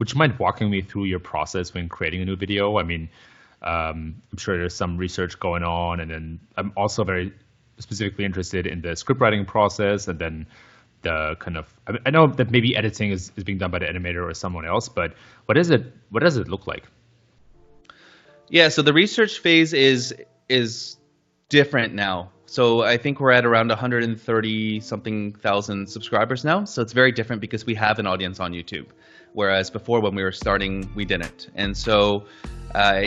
would you mind walking me through your process when creating a new video? I mean, I'm sure there's some research going on, and then I'm also very specifically interested in the script writing process, and then the kind of I know that maybe editing is being done by the animator or someone else, but what does it look like? Yeah, so the research phase is different now. So I think we're at around 130 something thousand subscribers now. So it's very different because we have an audience on YouTube, whereas before when we were starting, we didn't. And so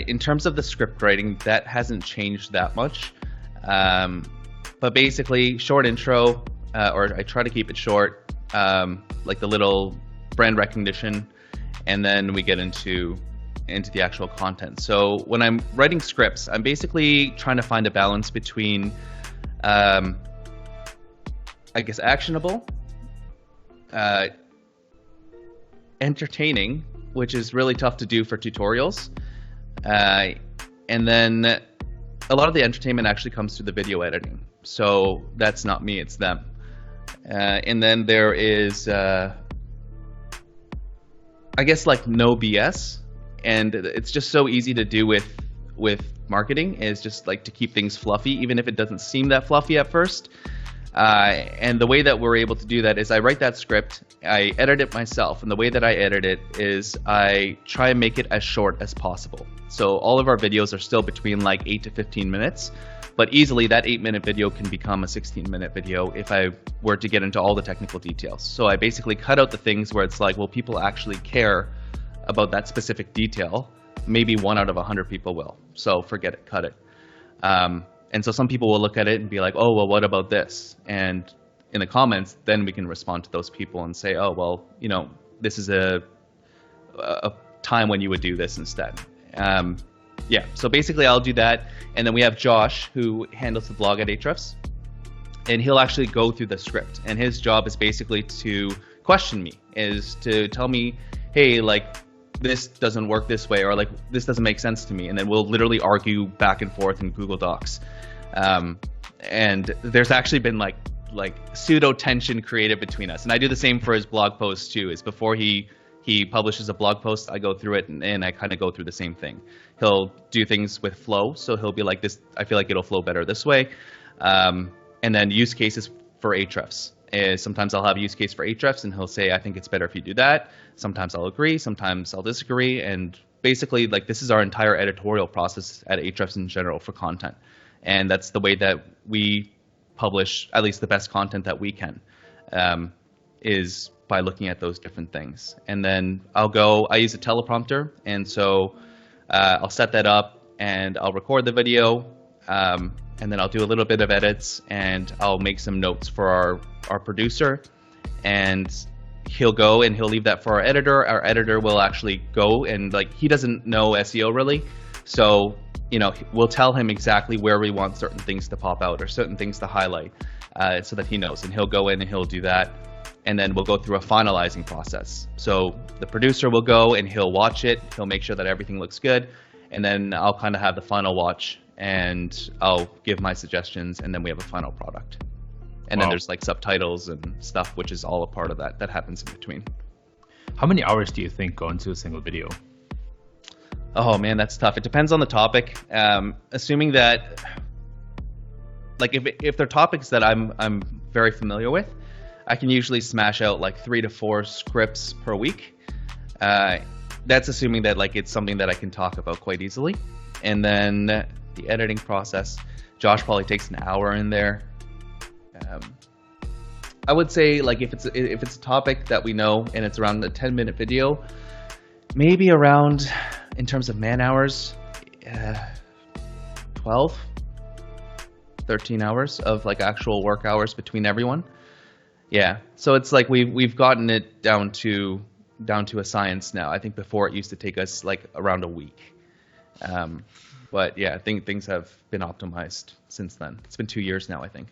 in terms of the script writing, that hasn't changed that much. But basically, short intro, or I try to keep it short, like the little brand recognition, and then we get into the actual content. So when I'm writing scripts, I'm basically trying to find a balance between, I guess, actionable, entertaining, which is really tough to do for tutorials, and then a lot of the entertainment actually comes through the video editing. So that's not me, it's them. And then there is, I guess, like no BS. And it's just so easy to do with marketing, is just like to keep things fluffy, even if it doesn't seem that fluffy at first. And the way that we're able to do that is I write that script, I edit it myself, and the way that I edit it is I try and make it as short as possible. So all of our videos are still between like 8 to 15 minutes, but easily that 8-minute video can become a 16-minute video if I were to get into all the technical details. So I basically cut out the things where it's like, well, people actually care about that specific detail. Maybe 1 out of 100 people will. So forget it, cut it. And so some people will look at it and be like, oh, well, what about this? And in the comments, then we can respond to those people and say, oh, well, you know, this is a time when you would do this instead. Yeah, so basically I'll do that. And then we have Josh, who handles the blog at Ahrefs, and he'll actually go through the script. And his job is basically to question me, is to tell me, hey, like, this doesn't work this way, or like, this doesn't make sense to me. And then we'll literally argue back and forth in Google Docs. And there's actually been like pseudo tension created between us. And I do the same for his blog posts too, is before he publishes a blog post, I go through it and I kind of go through the same thing. He'll do things with flow. So he'll be like, this, I feel like it'll flow better this way. And then use cases for Ahrefs. Sometimes I'll have a use case for Ahrefs and he'll say, I think it's better if you do that. Sometimes I'll agree, sometimes I'll disagree. And basically, like, this is our entire editorial process at Ahrefs in general for content. And that's the way that we publish at least the best content that we can, is by looking at those different things. And then I use a teleprompter. And so I'll set that up and I'll record the video. And then I'll do a little bit of edits and I'll make some notes for our producer, and he'll go and he'll leave that for our editor. Our editor will actually go and, like, he doesn't know SEO really. So, you know, we'll tell him exactly where we want certain things to pop out or certain things to highlight, so that he knows, and he'll go in and he'll do that. And then we'll go through a finalizing process. So the producer will go and he'll watch it. He'll make sure that everything looks good. And then I'll kind of have the final watch and I'll give my suggestions, and then we have a final product. And then there's like subtitles and stuff, which is all a part of that happens in between. How many hours do you think go into a single video? Oh man, that's tough. It depends on the topic. Assuming that, like, if they're topics that I'm very familiar with, I can usually smash out like 3 to 4 scripts per week. That's assuming that, like, it's something that I can talk about quite easily. And then the editing process, Josh probably takes an hour in there. I would say, like, if it's a topic that we know and it's around a 10-minute video, maybe around, in terms of man hours, 12, 13 hours of like actual work hours between everyone. Yeah, so it's like we've gotten it down to a science now. I think before it used to take us like around a week. But yeah, I think things have been optimized since then. It's been 2 years now, I think.